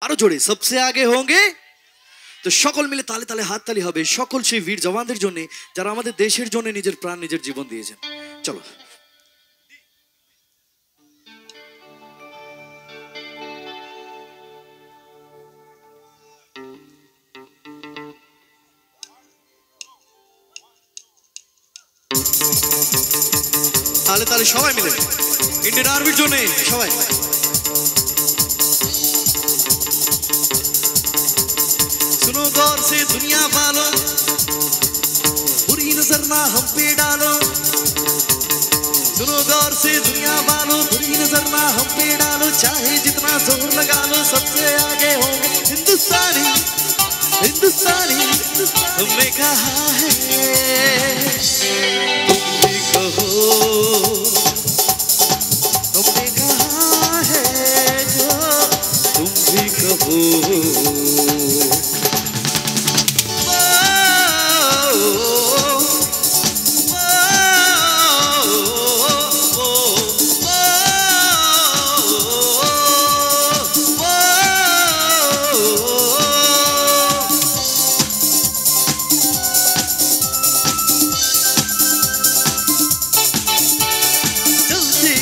আরো জোরে সবসে আগে হোঙ্গে। তো সকল মিলে তালে তালে হাততালি হবে সকল সেই বীর জওয়ানদের জন্য যারা আমাদের দেশের জন্য নিজের প্রাণ নিজের জীবন দিয়েছেন। চলো তালে তালে সবাই মিলে ইন্ডিয়ান আর্মির জন্য সবাই। सुनो गौर से दुनिया वालों, बुरी नजर ना हम पे डालो। सुनो गौर से दुनिया वालों, बुरी नजर ना हम पे डालो। चाहे जितना जोर लगा लो सबसे आगे होंगे हिंदुस्तानी। हिंदुस्तानी तुमने कहा है, तुम भी कहो। तुमने कहा है जो तुम भी कहो।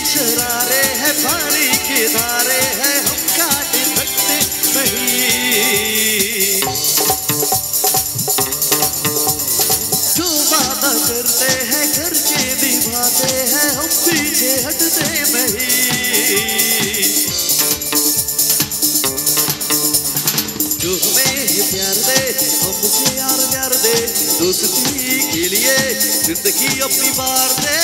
शरारे हैं पानी के धारे हैं, हम काट सकते नहीं। जो वादा करते हैं करके निभाते हैं, हम पीछे हटते नहीं। जो हमें प्यार दे हम उसे यार प्यार दे, दोस्ती के लिए जिंदगी अपनी बार दे।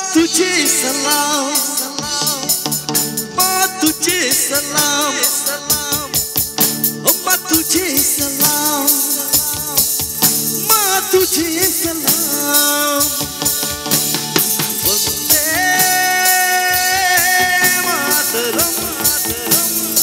तुझे सलाम माँ, तुझे सलाम माँ, तुझे सलाम माँ, तुझे सलाम। वंदे मातरम, वंदे मातरम,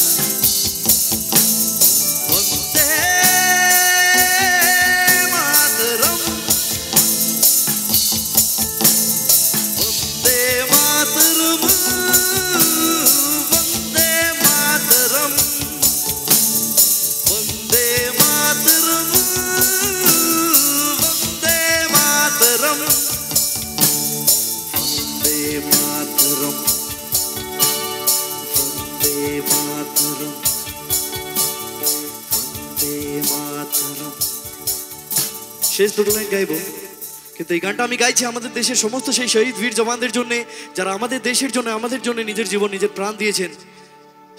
শেষ দুটো লাইন গাইবো, কিন্তু এই গানটা আমি গাইছি আমাদের দেশের সমস্ত সেই শহীদ বীর জওয়ানদের জন্য যারা আমাদের দেশের জন্য আমাদের জন্য নিজের জীবন নিজের প্রাণ দিয়েছেন।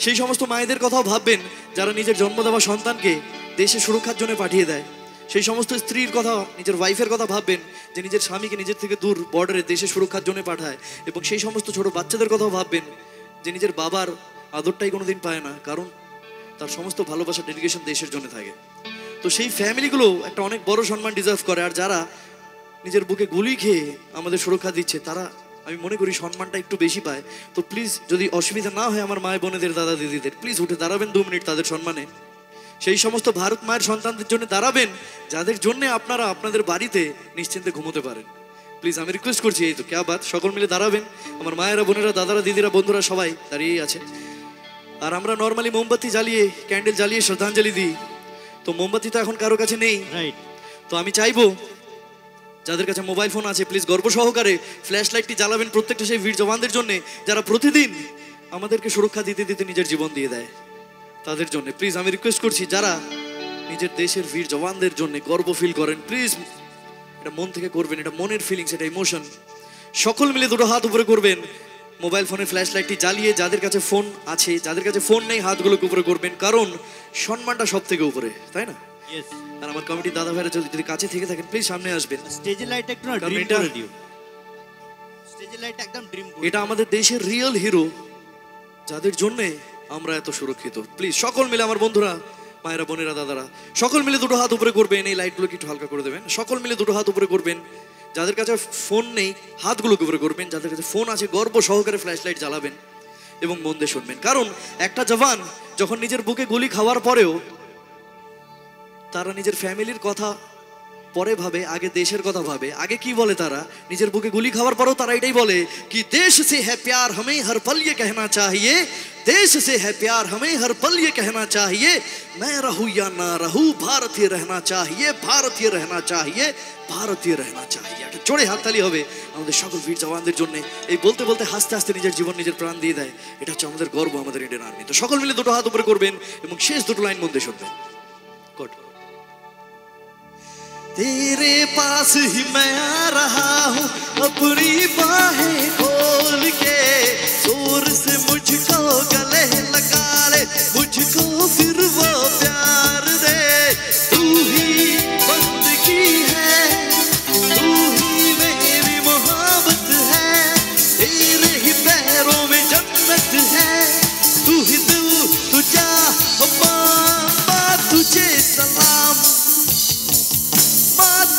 সেই সমস্ত মায়েদের কথাও ভাববেন যারা নিজের জন্ম দেওয়া সন্তানকে দেশে সুরক্ষার জন্য পাঠিয়ে দেয়। সেই সমস্ত স্ত্রীর কথা, নিজের ওয়াইফের কথা ভাববেন যে নিজের স্বামীকে নিজের থেকে দূর বর্ডারে দেশে সুরক্ষার জন্য পাঠায়। এবং সেই সমস্ত ছোট বাচ্চাদের কথাও ভাববেন যে নিজের বাবার আদরটাই কোনোদিন পায় না, কারণ তার সমস্ত ভালোবাসা ডেডিকেশন দেশের জন্য থাকে। তো সেই ফ্যামিলিগুলো একটা অনেক বড় সম্মান ডিজার্ভ করে। আর যারা নিজের বুকে গুলি খেয়ে আমাদের সুরক্ষা দিচ্ছে তারা আমি মনে করি সম্মানটা একটু বেশি পায়। তো প্লিজ যদি অসুবিধা না হয় আমার মায়ের বোনেদের দাদা দিদিদের, প্লিজ উঠে দাঁড়াবেন 2 মিনিট তাদের সম্মানে। সেই সমস্ত ভারত মায়ের সন্তানদের জন্য দাঁড়াবেন যাদের জন্য আপনারা আপনাদের বাড়িতে নিশ্চিন্তে ঘুমোতে পারেন। প্লিজ আমি রিকোয়েস্ট করছি, এই তো ক্যা বাত, সকল মিলে দাঁড়াবেন। আমার মায়েরা বোনেরা দাদারা দিদিরা বন্ধুরা সবাই দাঁড়িয়েই আছে। আর আমরা নর্মালি মোমবাতি জ্বালিয়ে ক্যান্ডেল জ্বালিয়ে শ্রদ্ধাঞ্জলি দিই। তো মোমবাতি তো এখন কারো কাছে নেই, রাইট? তো আমি চাইবো যাদের কাছে মোবাইল ফোন আছে প্লিজ গর্ব সহকারে ফ্ল্যাশ লাইটটি জ্বালাবেন প্রত্যেকটা সেই বীর জওয়ানদের জন্য যারা প্রতিদিন আমাদেরকে সুরক্ষা দিতে দিতে নিজের জীবন দিয়ে দেয়। তাদের জন্য প্লিজ আমি রিকোয়েস্ট করছি, যারা নিজের দেশের বীর জওয়ানদের জন্য গর্ব ফিল করেন প্লিজ এটা মন থেকে করবেন, এটা মনের ফিলিংস, এটা ইমোশন। সকল মিলে দুটো হাত উপরে করবেন, মোবাইল ফোনের ফ্ল্যাশ লাইটটি জ্বালিয়ে যাদের কাছে ফোন আছে, যাদের কাছে ফোন নেই হাতগুলোকে উপরে করবেন, কারণ সম্মানটা সব থেকে উপরে, তাই না? আর আমার কমিটি দাদা ভাইরা যদি কাছে থেকে থাকেন প্লিজ সামনে আসবেন। স্টেজের লাইট একটু না ড্রিম করে দিও, স্টেজের লাইট একদম ড্রিম করে। এটা আমাদের দেশের রিয়েল হিরো যাদের জন্য আমরা এত সুরক্ষিত। প্লিজ সকল মিলে আমার বন্ধুরা মায়েরা বোনেরা দাদারা সকল মিলে দুটো হাত উপরে করবেন। এই লাইটগুলোকে একটু হালকা করে দেবেন। সকল মিলে দুটো হাত উপরে করবেন। যাদের কাছে ফোন নেই হাতগুলোকে উপরে করবেন, যাদের কাছে ফোন আছে গর্ব সহকারে ফ্ল্যাশ লাইট জ্বালাবেন এবং মন দিয়ে শুনবেন। কারণ একটা জওয়ান যখন নিজের বুকে গুলি খাওয়ার পরেও তারা নিজের ফ্যামিলির কথা পরে ভাবে, আগে দেশের কথা ভাবে। আগে কি বলে তারা, নিজের বুকে গুলি খাওয়ার পরেও তারা এটাই বলে কি দেশ সে হ্যায় প্যার হমেं हर पल ये कहना चाहिए, देश से है प्यार हमें हर पल ये कहना चाहिए, मैं रहूं या ना रहूं भारतीय रहना चाहिए, भारतीय रहना चाहिए, भारतीय रहना चाहिए। একটা জোরে হাততালি হবে আমাদের সকল বীর জওয়ানদের জন্য। এই বলতে বলতে হাসতে হাসতে নিজের জীবন নিজের প্রাণ দিয়ে দেয়, এটা হচ্ছে আমাদের গর্ব, আমাদের ইন্ডিয়ান আর্মি। তো সকল মিলে দুটো হাত উপরে করবেন এবং শেষ দুটো লাইন মন দিয়ে শুনবেন। গুড। तेरे पास ही मैं आ रहा हूँ अपनी बाहें खोल के, जोर से मुझको गले लगा ले, मुझको फिर वो प्यार दे। तू ही बंदगी है, तू ही मेरी मोहब्बत है, तेरे ही पैरों में जन्नत है, तू ही दिल तुझा माँ तुझे सलाम,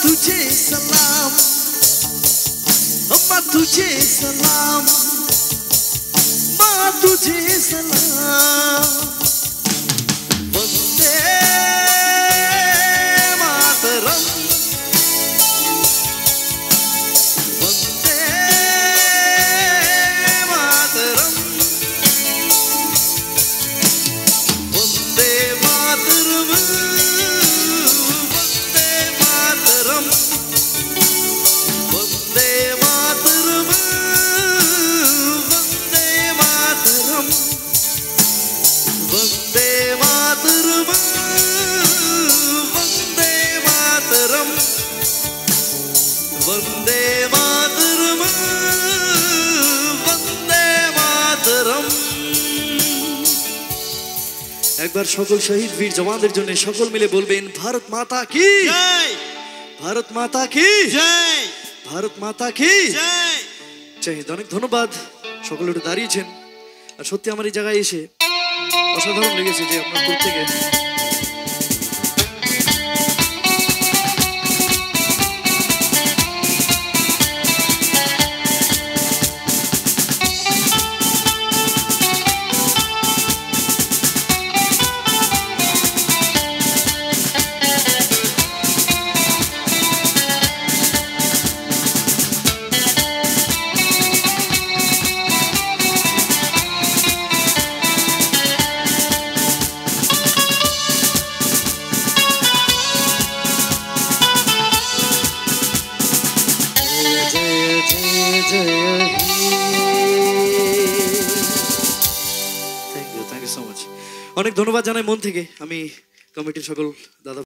तुझे सलाम, अम्मा तुझे सलाम, माँ तुझे सलाम। वंदे मातरम, वंदे मातरम, वंदे मातरम, वंदे मातरम, वंदे मातरम। একবার সকল শহীদ বীর জওয়ানদের জন্য সকল মিলে বলবেন ভারত মাতা কি জয়, ভারত মাতা কি জয়, ভারত মাতা কি জয়। জয় হিন্দ। অনেক ধন্যবাদ, সকলে একটু দাঁড়িয়েছেন। আর সত্যি আমার এই জায়গায় এসে অসাধারণ লেগেছে যে আপনার প্রত্যেকে অনেক ধন্যবাদ জানাই মন থেকে আমি কমিটির সকল দাদা